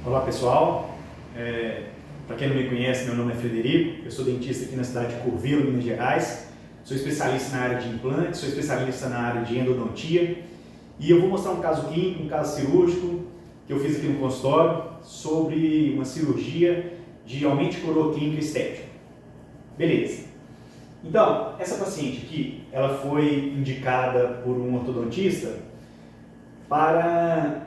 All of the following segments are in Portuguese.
Olá pessoal, para quem não me conhece, meu nome é Frederico, eu sou dentista aqui na cidade de Curvelo, Minas Gerais, sou especialista na área de implantes, sou especialista na área de endodontia e eu vou mostrar um caso clínico, um caso cirúrgico que eu fiz aqui no consultório sobre uma cirurgia de aumento de coroa clínica estética. Beleza. Então, essa paciente aqui, ela foi indicada por um ortodontista para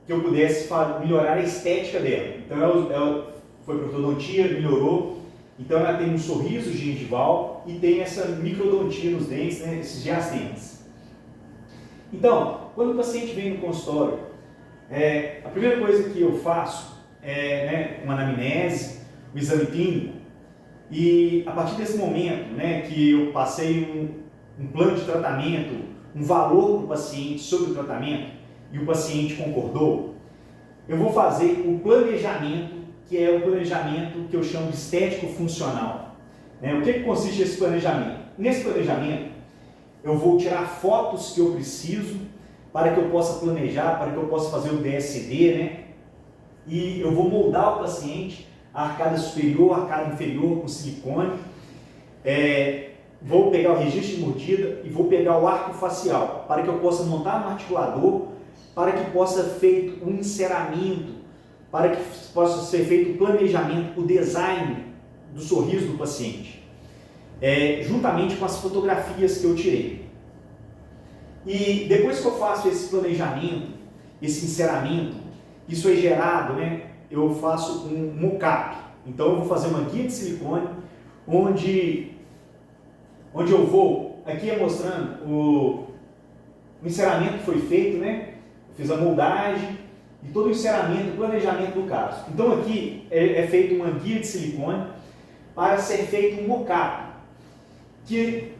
que eu pudesse melhorar a estética dela. Então ela foi para ortodontia, melhorou. Então ela tem um sorriso gengival e tem essa microdontia nos dentes, né, esses diastentes. Então, quando o paciente vem no consultório, a primeira coisa que eu faço é uma anamnese, o exame clínico, e a partir desse momento, que eu passei um plano de tratamento, um valor para o paciente sobre o tratamento, e o paciente concordou, eu vou fazer o planejamento, que é o planejamento que eu chamo de estético funcional. O que consiste esse planejamento? Nesse planejamento, eu vou tirar fotos que eu preciso para que eu possa planejar, para que eu possa fazer o DSD, e eu vou moldar o paciente, a arcada superior, a arcada inferior com silicone, vou pegar o registro de mordida e vou pegar o arco facial, para que eu possa montar no articulador, para que possa ser feito um enceramento, para que possa ser feito o planejamento, o design do sorriso do paciente, juntamente com as fotografias que eu tirei. E depois que eu faço esse planejamento, esse enceramento, isso é gerado, eu faço um mock-up. Então eu vou fazer uma guia de silicone, onde eu vou, aqui mostrando o enceramento que foi feito, fiz a moldagem e todo o enceramento, o planejamento do caso. Então aqui é feita uma guia de silicone para ser feito um mock-up, que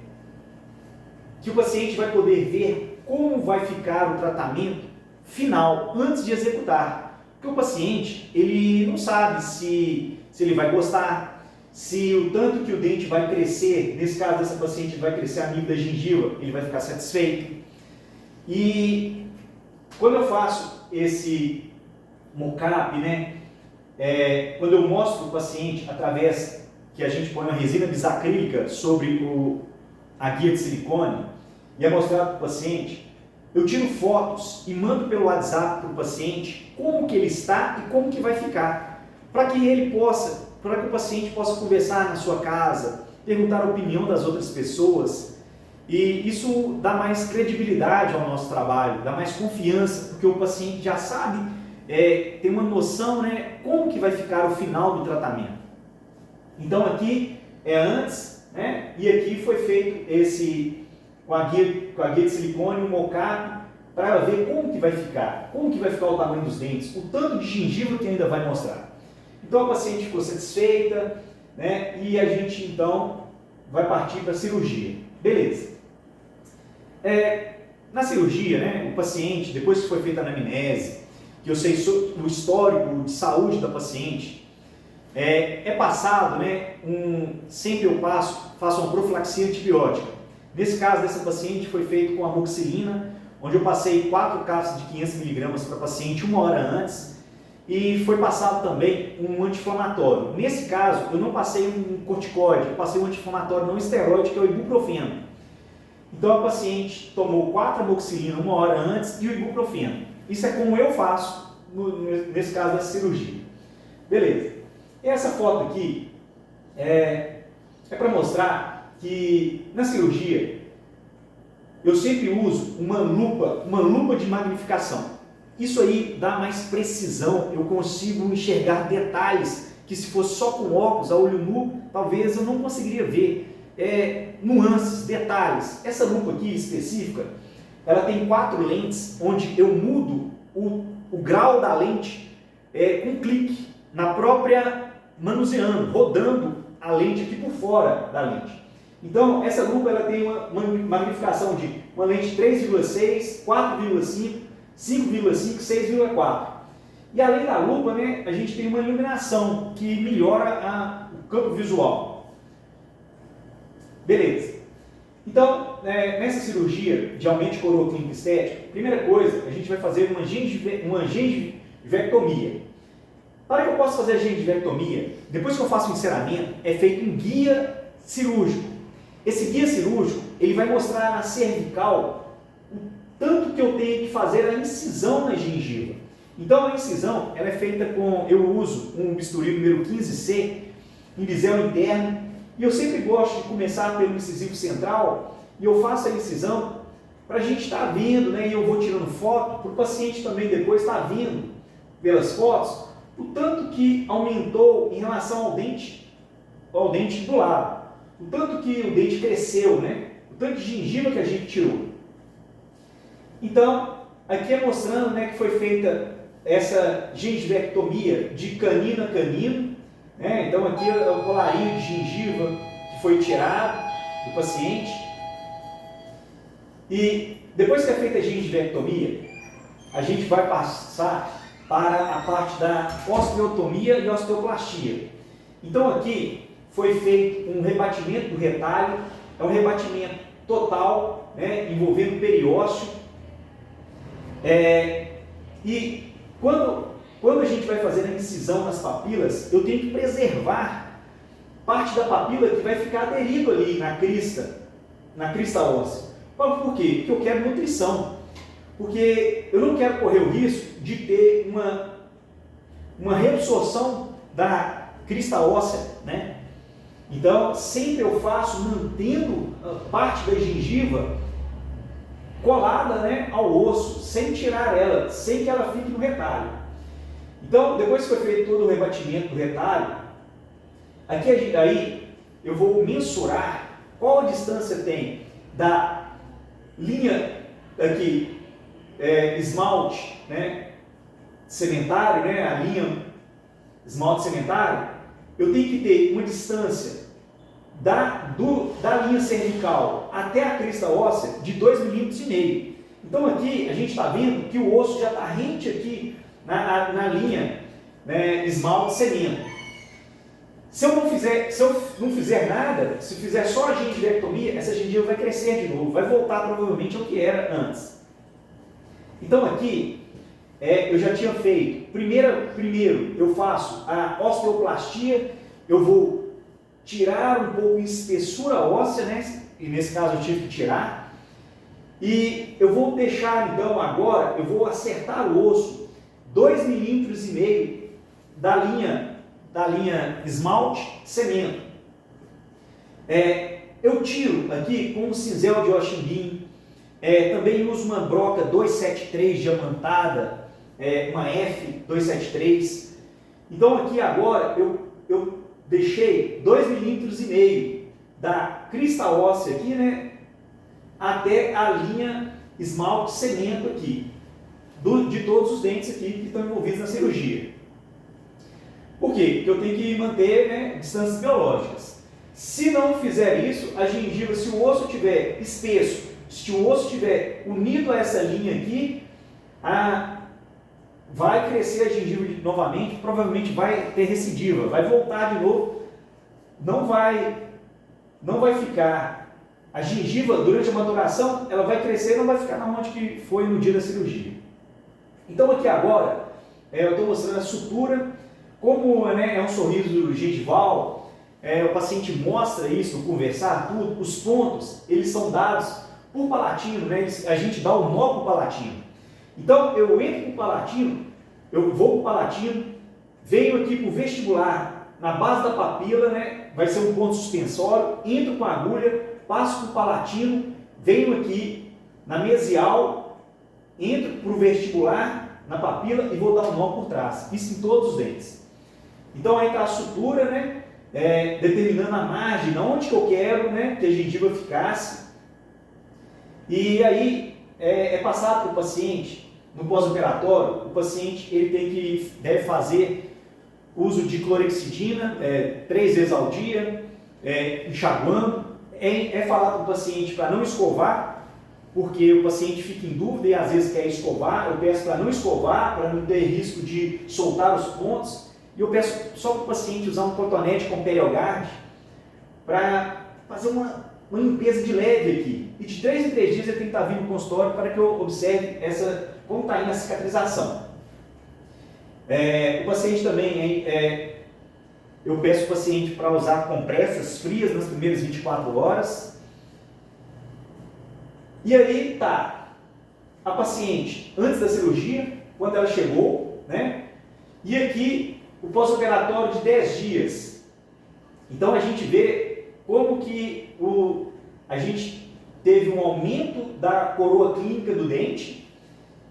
o paciente vai poder ver como vai ficar o tratamento final antes de executar. Porque o paciente, ele não sabe se ele vai gostar, se o tanto que o dente vai crescer, nesse caso dessa paciente vai crescer a nível da gengiva, ele vai ficar satisfeito. E quando eu faço esse mock-up, quando eu mostro para o paciente, através que a gente põe uma resina bisacrílica sobre a guia de silicone, e é mostrado para o paciente, eu tiro fotos e mando pelo WhatsApp para o paciente como que ele está e como que vai ficar, para que o paciente possa conversar na sua casa, perguntar a opinião das outras pessoas. E isso dá mais credibilidade ao nosso trabalho, dá mais confiança, porque o paciente já sabe, tem uma noção, como que vai ficar o final do tratamento. Então aqui é antes, e aqui foi feito com a guia de silicone, um mock-up, para ver como que vai ficar o tamanho dos dentes, o tanto de gengiva que ainda vai mostrar. Então a paciente ficou satisfeita, e a gente então vai partir para a cirurgia. Beleza. Na cirurgia, o paciente, depois que foi feita a anamnese, que eu sei o histórico de saúde da paciente, passado, sempre eu faço uma profilaxia antibiótica. Nesse caso dessa paciente foi feito com amoxicilina, onde eu passei 4 cápsulas de 500 mg para a paciente 1 hora antes, e foi passado também um anti-inflamatório. Nesse caso, eu não passei um corticoide, eu passei um anti-inflamatório não esteroide, que é o ibuprofeno. Então a paciente tomou 4 amoxicilina 1 hora antes e o ibuprofeno. Isso é como eu faço nesse caso da cirurgia. Beleza. E essa foto aqui é para mostrar que na cirurgia eu sempre uso uma lupa de magnificação. Isso aí dá mais precisão, eu consigo enxergar detalhes que se fosse só com óculos, a olho nu, talvez eu não conseguiria ver. Nuances, detalhes. Essa lupa aqui específica, ela tem 4 lentes, onde eu mudo o grau da lente com um clique, na própria manuseando, rodando a lente aqui por fora da lente. Então, essa lupa ela tem uma magnificação de uma lente 3,6, 4,5, 5,5, 6,4. E além da lupa, a gente tem uma iluminação que melhora o campo visual. Beleza. Então, nessa cirurgia de aumento de coroa clínica estética, primeira coisa, a gente vai fazer uma gengivectomia. Para que eu possa fazer a gengivectomia, depois que eu faço o enceramento, é feito um guia cirúrgico. Esse guia cirúrgico, ele vai mostrar na cervical o tanto que eu tenho que fazer a incisão na gengiva. Então a incisão, ela é feita com, eu uso um bisturi número 15C, em bisel interno, e eu sempre gosto de começar pelo incisivo central, e eu faço a incisão para a gente estar vendo, né, e eu vou tirando foto, para o paciente também depois estar vendo pelas fotos, o tanto que aumentou em relação ao dente do lado, o tanto que o dente cresceu, né, o tanto de gengiva que a gente tirou. Então, aqui é mostrando, né, que foi feita essa gengivectomia de canino a canino, né? Então aqui é o colarinho de gengiva que foi tirado do paciente. E depois que é feita a gengivectomia, a gente vai passar para a parte da osteotomia e osteoplastia. Então aqui foi feito um rebatimento do retalho, é um rebatimento total, né, envolvendo o periósteo. E quando a gente vai fazer a incisão nas papilas, eu tenho que preservar parte da papila que vai ficar aderido ali na crista óssea. Por quê? Porque eu quero nutrição. Porque eu não quero correr o risco de ter uma reabsorção da crista óssea, né? Então, sempre eu faço mantendo parte da gengiva colada, né, ao osso, sem tirar ela, sem que ela fique no retalho. Então, depois que foi feito todo o rebatimento do retalho, aí eu vou mensurar qual a distância tem da linha aqui, esmalte, né, sementário, né, a linha esmalte sementário, eu tenho que ter uma distância da linha cervical até a crista óssea de 2,5 mm. Então aqui a gente está vendo que o osso já está rente aqui na linha, né, esmalte cemento. Se eu não fizer nada, se fizer só a gengivectomia, essa gengiva vai crescer de novo, vai voltar provavelmente ao que era antes. Então aqui eu já tinha feito, primeiro eu faço a osteoplastia, eu vou tirar um pouco de espessura óssea, né? E nesse caso eu tive que tirar. E eu vou deixar então agora, eu vou acertar o osso 2,5 mm da linha esmalte cemento. Eu tiro aqui com um cinzel de Oximbim, também uso uma broca 273 diamantada, uma F273. Então aqui agora eu deixei 2,5 mm da crista óssea aqui, né, até a linha esmalte cemento aqui, de todos os dentes aqui que estão envolvidos na cirurgia. Por quê? Porque eu tenho que manter, né, distâncias biológicas. Se não fizer isso, a gengiva, se o osso estiver espesso, se o osso estiver unido a essa linha aqui, vai crescer a gengiva novamente, provavelmente vai ter recidiva, vai voltar de novo, não vai ficar, a gengiva durante a maturação, ela vai crescer, não vai ficar na onde que foi no dia da cirurgia. Então aqui agora, eu estou mostrando a sutura, como, né, é um sorriso gengival, o paciente mostra isso no conversar, tudo, os pontos, eles são dados por palatino, né, a gente dá o nó para o palatino. Então, eu entro com o palatino, eu vou com o palatino, venho aqui para o vestibular, na base da papila, né, vai ser um ponto suspensório, entro com a agulha, passo para o palatino, venho aqui na mesial, entro para o vestibular, na papila e vou dar um nó por trás. Isso em todos os dentes. Então, aí está a sutura, né, determinando a margem, onde que eu quero, né, que a gengiva ficasse. E aí, é passado para o paciente, no pós-operatório, o paciente deve fazer uso de clorexidina 3 vezes ao dia, enxaguando. É falado para o paciente para não escovar, porque o paciente fica em dúvida e às vezes quer escovar. Eu peço para não escovar, para não ter risco de soltar os pontos. E eu peço só para o paciente usar um cotonete com Periogard para fazer uma limpeza de leve aqui. E de 3 em 3 dias ele tem que estar vindo no consultório para que eu observe como está indo a cicatrização. O paciente também, eu peço o paciente para usar compressas frias nas primeiras 24 horas. E aí tá, a paciente antes da cirurgia, quando ela chegou, né? E aqui o pós-operatório de 10 dias. Então a gente vê como que a gente teve um aumento da coroa clínica do dente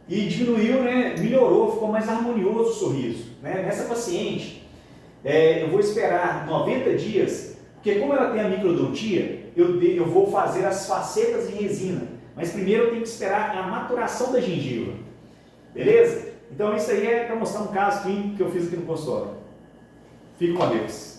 e diminuiu, né? Melhorou, ficou mais harmonioso o sorriso. Né? Nessa paciente, eu vou esperar 90 dias, porque como ela tem a microdontia, eu vou fazer as facetas em resina. Mas primeiro eu tenho que esperar a maturação da gengiva. Beleza? Então isso aí é para mostrar um caso clínico que eu fiz aqui no consultório. Fique com Deus.